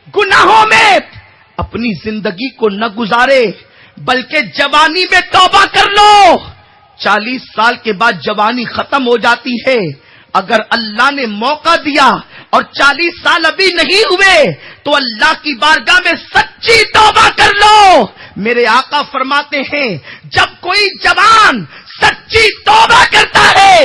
گناہوں میں اپنی زندگی کو نہ گزارے، بلکہ جوانی میں توبہ کر لو۔ 40 سال کے بعد جوانی ختم ہو جاتی ہے، اگر اللہ نے موقع دیا اور 40 سال ابھی نہیں ہوئے تو اللہ کی بارگاہ میں سچی توبہ کر لو۔ میرے آقا فرماتے ہیں جب کوئی جوان سچی توبہ کرتا ہے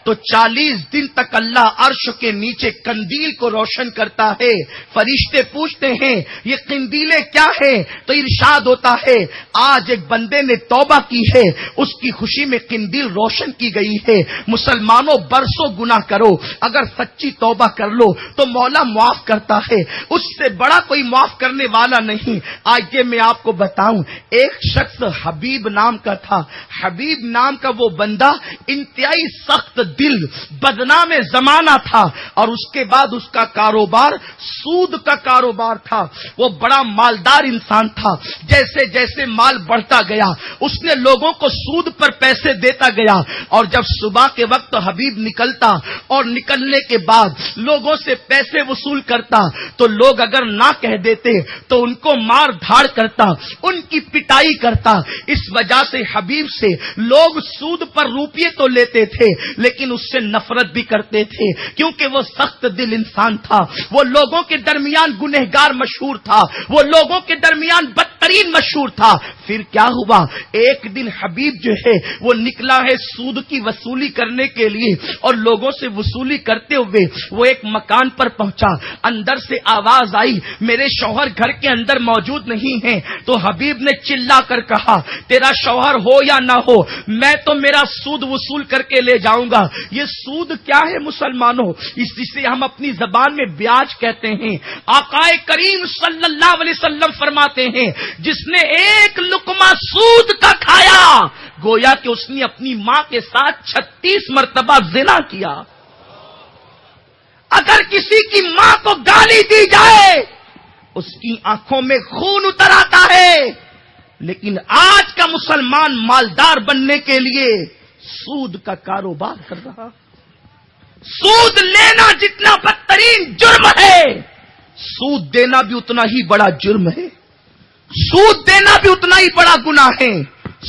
تو 40 دن تک اللہ عرش کے نیچے قندیل کو روشن کرتا ہے۔ فرشتے پوچھتے ہیں یہ قندیلیں کیا ہیں؟ تو ارشاد ہوتا ہے آج ایک بندے نے توبہ کی ہے، اس کی خوشی میں قندیل روشن کی گئی ہے۔ مسلمانوں برسوں گناہ کرو، اگر سچی توبہ کر لو تو مولا معاف کرتا ہے، اس سے بڑا کوئی معاف کرنے والا نہیں۔ آئیے میں آپ کو بتاؤں، ایک شخص حبیب نام کا تھا۔ حبیب نام کا وہ بندہ انتہائی سخت دل بدنام زمانہ تھا، اور اس کے بعد اس کا کاروبار سود کا کاروبار تھا۔ وہ بڑا مالدار انسان تھا۔ جیسے جیسے مال بڑھتا گیا اس نے لوگوں کو سود پر پیسے دیتا گیا، اور جب صبح کے وقت حبیب نکلتا اور نکلنے کے بعد لوگوں سے پیسے وصول کرتا تو لوگ اگر نہ کہہ دیتے تو ان کو مار دھاڑ کرتا، ان کی پٹائی کرتا۔ اس وجہ سے حبیب سے لوگ سود پر روپیے تو لیتے تھے لیکن اس سے نفرت بھی کرتے تھے، کیونکہ وہ سخت دل انسان تھا۔ وہ لوگوں کے درمیان گنہگار مشہور تھا، وہ لوگوں کے درمیان بدترین مشہور تھا۔ پھر کیا ہوا، ایک دن حبیب جو ہے وہ نکلا ہے سود کی وصولی کرنے کے لیے، اور لوگوں سے وصولی کرتے ہوئے وہ ایک مکان پر پہنچا۔ اندر سے آواز آئی میرے شوہر گھر کے اندر موجود نہیں ہیں۔ تو حبیب نے چلا کر کہا تیرا شوہر ہو یا نہ ہو میں تو میرا سود وصول کر کے لے جاؤں گا۔ یہ سود کیا ہے مسلمانوں؟ اسے ہم اپنی زبان میں بیاج کہتے ہیں۔ آقا کریم صلی اللہ علیہ وسلم فرماتے ہیں جس نے ایک لقمہ سود کا کھایا گویا کہ اس نے اپنی ماں کے ساتھ 36 مرتبہ زنا کیا۔ اگر کسی کی ماں کو گالی دی جائے اس کی آنکھوں میں خون اتر آتا ہے، لیکن آج کا مسلمان مالدار بننے کے لیے سود کا کاروبار کر رہا۔ سود لینا جتنا بدترین جرم ہے، سود دینا بھی اتنا ہی بڑا جرم ہے، سود دینا بھی اتنا ہی بڑا گناہ ہے۔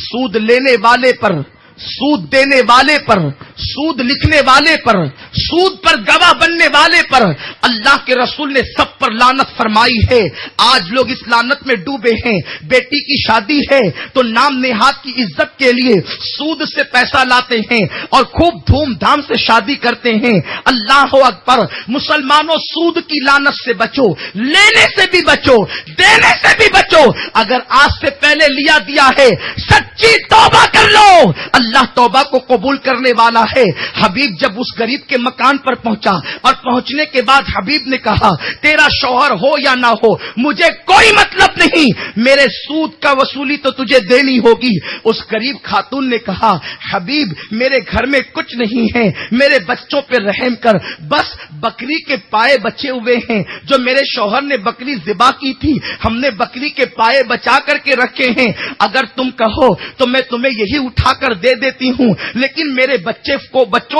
سود لینے والے پر، سود دینے والے پر، سود لکھنے والے پر، سود پر گواہ بننے والے پر اللہ کے رسول نے سب پر لعنت فرمائی ہے۔ آج لوگ اس لعنت میں ڈوبے ہیں۔ بیٹی کی شادی ہے تو نام نہاد کی عزت کے لیے سود سے پیسہ لاتے ہیں اور خوب دھوم دھام سے شادی کرتے ہیں۔ اللہ اکبر! مسلمانوں سود کی لعنت سے بچو، لینے سے بھی بچو، دینے سے بھی بچو۔ اگر آج سے پہلے لیا دیا ہے سچی توبہ کر لو، اللہ توبہ کو قبول کرنے والا ہے۔ حبیب جب اس غریب کے مکان پر پہنچا اور پہنچنے کے بعد حبیب نے کہا تیرا شوہر ہو یا نہ ہو مجھے کوئی مطلب نہیں، میرے سود کا وصولی تو تجھے دینی ہوگی۔ اس غریب خاتون نے کہا حبیب میرے گھر میں کچھ نہیں ہے، میرے بچوں پہ رحم کر، بس بکری کے پائے بچے ہوئے ہیں جو میرے شوہر نے بکری ذبح کی تھی، ہم نے بکری کے پائے بچا کر کے رکھے ہیں، اگر تم کہو تو میں تمہیں یہی اٹھا کر دے دیتی ہوں، لیکن میرے بچوں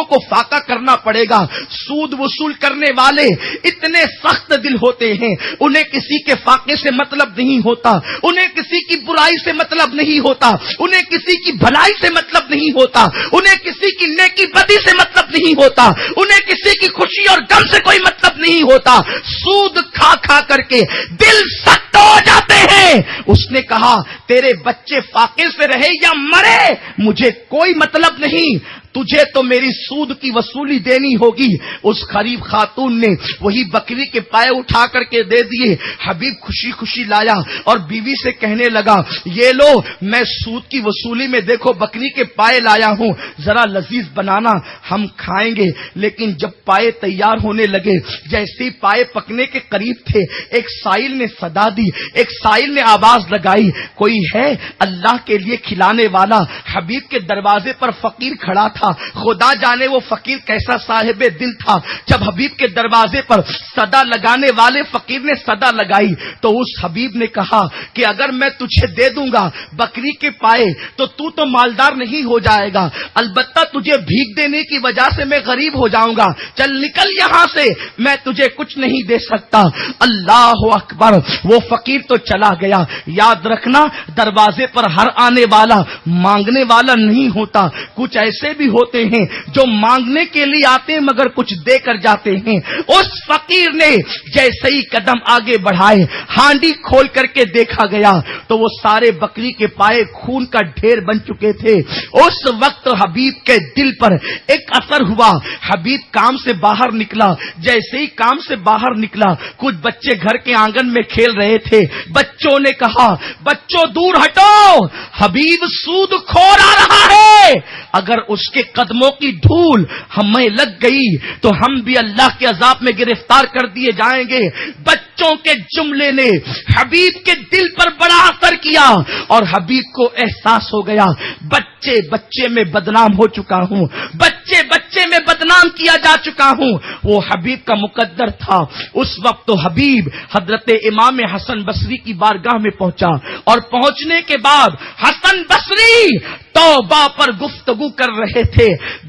کو فاقہ کرنا پڑے گا۔ سود وصول کرنے والے اتنے سخت دل ہوتے ہیں، انہیں کسی کے فاقے سے مطلب نہیں ہوتا، انہیں کسی کی برائی سے مطلب نہیں ہوتا، انہیں کسی کی بھلائی سے مطلب نہیں ہوتا، انہیں کسی کی نیکی بدی سے مطلب نہیں ہوتا، انہیں کسی کی خوشی اور غم سے کوئی مطلب نہیں ہوتا۔ سود کھا کھا کر کے دل سخت ہو جاتے ہیں۔ اس نے کہا تیرے بچے فاقے سے رہے یا مرے مجھے کوئی مطلب نہیں، تجھے تو میری سود کی وصولی دینی ہوگی۔ اس غریب خاتون نے وہی بکری کے پائے اٹھا کر کے دے دیے۔ حبیب خوشی خوشی لایا اور بیوی سے کہنے لگا یہ لو میں سود کی وصولی میں دیکھو بکری کے پائے لایا ہوں، ذرا لذیذ بنانا ہم کھائیں گے۔ لیکن جب پائے تیار ہونے لگے، جیسے ہی پائے پکنے کے قریب تھے ایک سائل نے صدا دی، ایک سائل نے آواز لگائی کوئی ہے اللہ کے لیے کھلانے والا؟ حبیب کے دروازے پر فقیر کھڑا تھا، تھا. خدا جانے وہ فقیر کیسا صاحب دل تھا. جب حبیب کے دروازے پر صدا لگانے والے فقیر نے صدا لگائی تو اس حبیب نے کہا کہ اگر میں تجھے دے دوں گا بکری کے پائے تو مالدار نہیں ہو جائے گا, البتہ تجھے بھیک دینے کی وجہ سے میں غریب ہو جاؤں گا, چل نکل یہاں سے, میں تجھے کچھ نہیں دے سکتا. اللہ اکبر, وہ فقیر تو چلا گیا. یاد رکھنا دروازے پر ہر آنے والا مانگنے والا نہیں ہوتا. کچھ ایسے بھی ہوتے ہیں جو مانگنے کے لیے آتے ہیں مگر کچھ دے کر جاتے ہیں. اس فقیر نے جیسے ہی قدم آگے بڑھائے, ہانڈی کھول کر کے دیکھا گیا تو وہ سارے بکری کے پائے خون کا ڈھیر بن چکے تھے. اس وقت حبیب کے دل پر ایک اثر ہوا. حبیب کام سے باہر نکلا. جیسے ہی کام سے باہر نکلا کچھ بچے گھر کے آنگن میں کھیل رہے تھے. بچوں نے کہا بچوں دور ہٹو, حبیب سود کھور آ رہا ہے, اگر اس کے قدموں کی دھول ہمیں لگ گئی تو ہم بھی اللہ کے عذاب میں گرفتار کر دیے جائیں گے. بچوں کے جملے نے حبیب کے دل پر بڑا اثر کیا اور حبیب کو احساس ہو گیا بچے بچے میں بدنام ہو چکا ہوں, بچے بچے میں بدنام کیا جا چکا ہوں. وہ حبیب کا مقدر تھا. اس وقت تو حبیب حضرت امام حسن بصری کی بارگاہ میں پہنچا اور پہنچنے کے بعد حسن بصری توبہ پر گفتگو کر رہے تھے.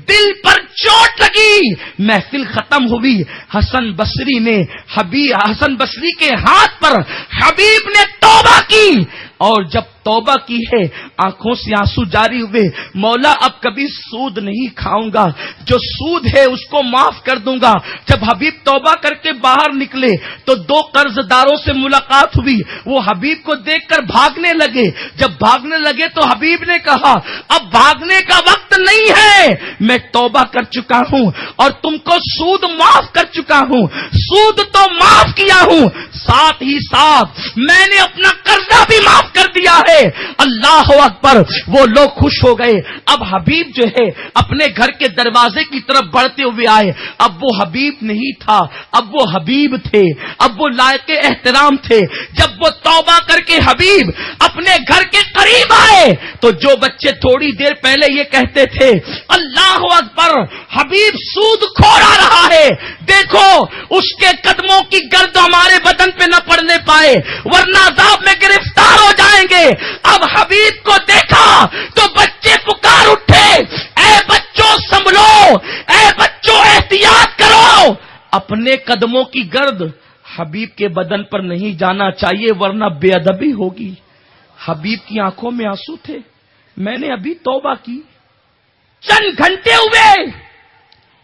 دل پر چوٹ لگی. محفل ختم ہوئی. حسن بصری کے ہاتھ پر حبیب نے توبہ کی اور جب توبہ کی ہے آنکھوں سے آنسو جاری ہوئے. مولا اب کبھی سود نہیں کھاؤں گا, جو سود ہے اس کو معاف کر دوں گا. جب حبیب توبہ کر کے باہر نکلے تو دو قرض داروں سے ملاقات ہوئی. وہ حبیب کو دیکھ کر بھاگنے لگے. جب بھاگنے لگے تو حبیب نے کہا اب بھاگنے کا وقت نہیں ہے, میں توبہ کر چکا ہوں اور تم کو سود معاف کر چکا ہوں. سود تو معاف کیا ہوں, ساتھ ہی ساتھ میں نے اپنا قرضہ بھی معاف کر دیا ہے. اللہ اکبر. وہ لوگ خوش ہو گئے. اب حبیب جو ہے اپنے گھر کے دروازے کی طرف بڑھتے ہوئے آئے. اب وہ حبیب نہیں تھا, اب وہ حبیب تھے, اب وہ لائق احترام تھے. جب وہ توبہ کر کے حبیب اپنے گھر کے قریب آئے تو جو بچے تھوڑی دیر پہلے یہ کہتے تھے اللہ اکبر حبیب سود کھور آ رہا ہے, دیکھو اس کے قدموں کی گرد ہمارے بدن پہ نہ پڑنے پائے ورنہ عذاب میں گرفتار ہو جائیں گے. اب حبیب کو دیکھا تو بچے پکار اٹھے اے بچوں سنبھلو, اے بچوں احتیاط کرو. اپنے قدموں کی گرد حبیب کے بدن پر نہیں جانا چاہیے ورنہ بے ادبی ہوگی. حبیب کی آنکھوں میں آنسو تھے. میں نے ابھی توبہ کی, چند گھنٹے ہوئے,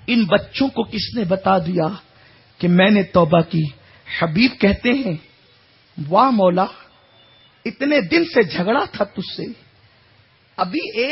ان بچوں کو کس نے بتا دیا کہ میں نے توبہ کی. حبیب کہتے ہیں واہ مولا, اتنے دن سے جھگڑا تھا تجھ سے, ابھی ایک